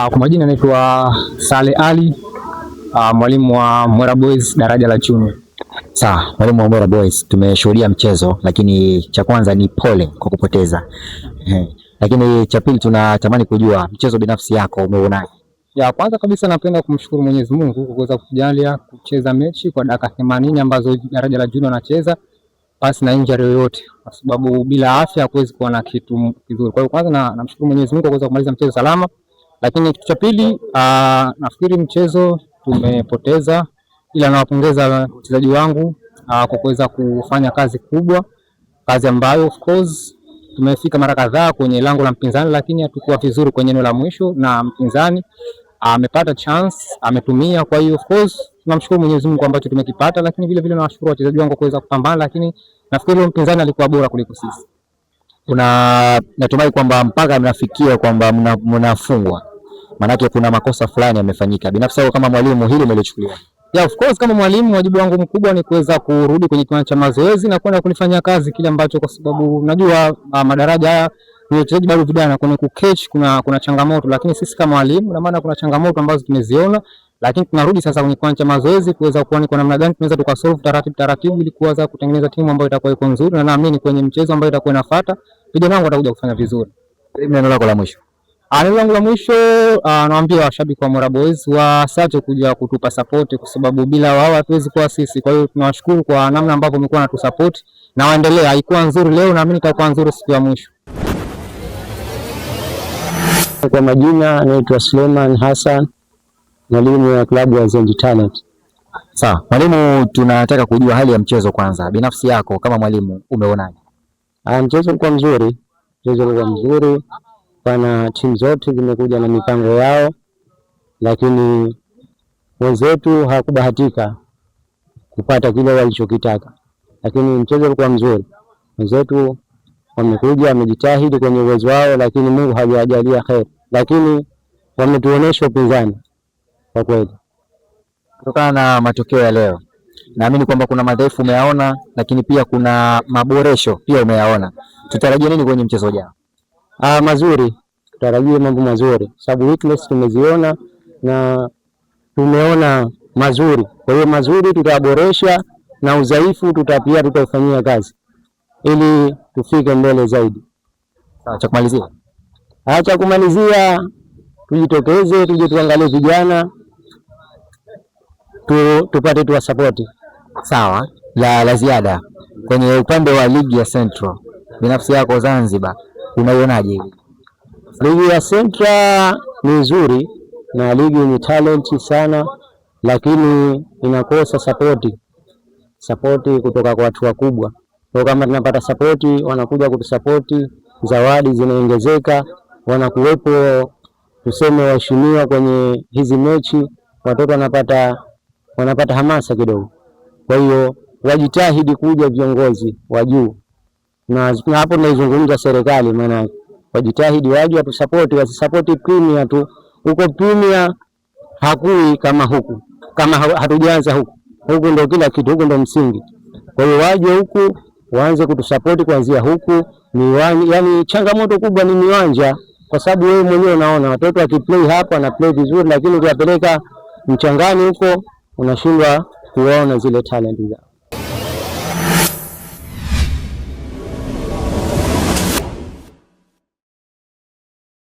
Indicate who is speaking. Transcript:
Speaker 1: Kwa majina naitwa Saleh Ali, mwalimu wa Mwera Boys daraja la chini.
Speaker 2: Sawa, mwalimu wa Mwera Boys, tumeshuhudia mchezo, lakini cha kwanza ni pole kwa kupoteza. Lakini cha pili tunatamani kujua mchezo binafsi yako umeonaje?
Speaker 1: Kwanza kabisa napenda kumshukuru Mwenyezi Mungu kwa kuweza kutujalia kucheza mechi kwa dakika 80 ambazo daraja la junior anacheza pasi na injury yoyote, kwa sababu bila afya hakuwezi kuwa na kitu kizuri. Kwa hiyo kwanza namshukuru Mwenyezi Mungu kwa kuweza kumaliza mchezo salama. Lakini kitu cha pili, nafikiri mchezo tumepoteza, ila nawapongeza wachezaji wangu kwa kuweza kufanya kazi kubwa, kazi ambayo of course tumefika mara kadhaa kwenye lango la mpinzani, lakini hatukuwa vizuri kwenye eneo la mwisho na mpinzani amepata chance ametumia. Kwa hiyo of course tunamshukuru Mwenyezi Mungu ambacho tumekipata, lakini vile vile nawashukuru wachezaji wangu kwa kuweza kupambana, lakini nafikiri mpinzani alikuwa bora kuliko sisi.
Speaker 2: Natumai kwamba mpaka mnafikia kwamba mnafungwa, maanake kuna makosa fulani yamefanyika. Binafsi kama mwalimu hili umelichukulia?
Speaker 1: Of course kama mwalimu wajibu wangu mkubwa ni kuweza kurudi kwenye kiwanja cha mazoezi na kwenda kulifanyia kazi kile ambacho, kwa sababu najua madaraja haya ni wachezaji bado vijana, kuna kucatch, kuna changamoto, lakini sisi kama walimu na maana kuna changamoto ambazo tumeziona, lakini tunarudi sasa kwenye kiwanja cha mazoezi kuweza kuona kwa namna gani tunaweza tukasolve taratibu ili kuweza kutengeneza timu ambayo itakuwa iko nzuri, na naamini kwenye mchezo ambao itakuwa inafuata vijana wangu watakuja kufanya vizuri.
Speaker 2: Neno lako la mwisho?
Speaker 1: Neno langu la mwisho nawaambia washabiki wa Mwera Boys wasaache kuja kutupa support, kwa sababu bila wao hatuwezi kuwa sisi. Kwa hiyo tunawashukuru kwa namna ambavyo wamekuwa natusupport na waendelee. Haikuwa nzuri leo, naamini itakuwa nzuri siku ya mwisho.
Speaker 3: Kwa majina naitwa Suleiman Hassan, mwalimu wa klabu ya Zenji Talent.
Speaker 2: Sawa, mwalimu, tunataka kujua hali ya mchezo kwanza. Binafsi yako kama mwalimu umeonaje?
Speaker 3: Mchezo ulikuwa mzuri. Pana timu zote zimekuja na mipango yao, lakini wenzetu hawakubahatika kupata kile walichokitaka, lakini mchezo ulikuwa mzuri. Wenzetu wamekuja wamejitahidi kwenye uwezo wao, lakini Mungu hajawajalia kheri, lakini wametuonesha upinzani kwa kweli.
Speaker 2: Kutokana na matokeo ya leo, naamini kwamba kuna madhaifu umeyaona, lakini pia kuna maboresho pia umeyaona. Tutarajie nini kwenye mchezo ujao?
Speaker 3: Mazuri, tutarajie mambo mazuri, sababu weakness tumeziona na tumeona mazuri. Kwa hiyo mazuri tutaboresha na udhaifu tutaufanyia kazi ili tufike mbele zaidi.
Speaker 2: Cha
Speaker 3: kumalizia, tujitokeze, tuje tuangalie vijana tupate tuwasapoti.
Speaker 2: Sawa, la ziada kwenye upande wa ligi ya Central, binafsi yako Zanzibar unaionaje hivi?
Speaker 3: Ligi ya Central ni nzuri na ligi ni talenti sana, lakini inakosa sapoti kutoka kwa watu wakubwa. Kwa kama tunapata sapoti, wanakuja kutusapoti, zawadi zinaongezeka, wanakuwepo tuseme waheshimiwa kwenye hizi mechi, watoto wanapata hamasa kidogo. Kwa hiyo wajitahidi kuja viongozi wa juu, na hapo tunaizungumza serikali, maana wajitahidi waje watusapoti, wasisapoti Premier tu. Huko Premier hakui kama huku, kama hatujaanza huku ndio kila kitu, huku ndio msingi. Kwa hiyo waje huku waanze kutusapoti kuanzia huku. Yani changamoto kubwa ni miwanja, kwa sababu wewe mwenyewe unaona watoto wakiplay hapa na play vizuri, lakini ukiwapeleka mchangani huko unashindwa kuona zile talent zao.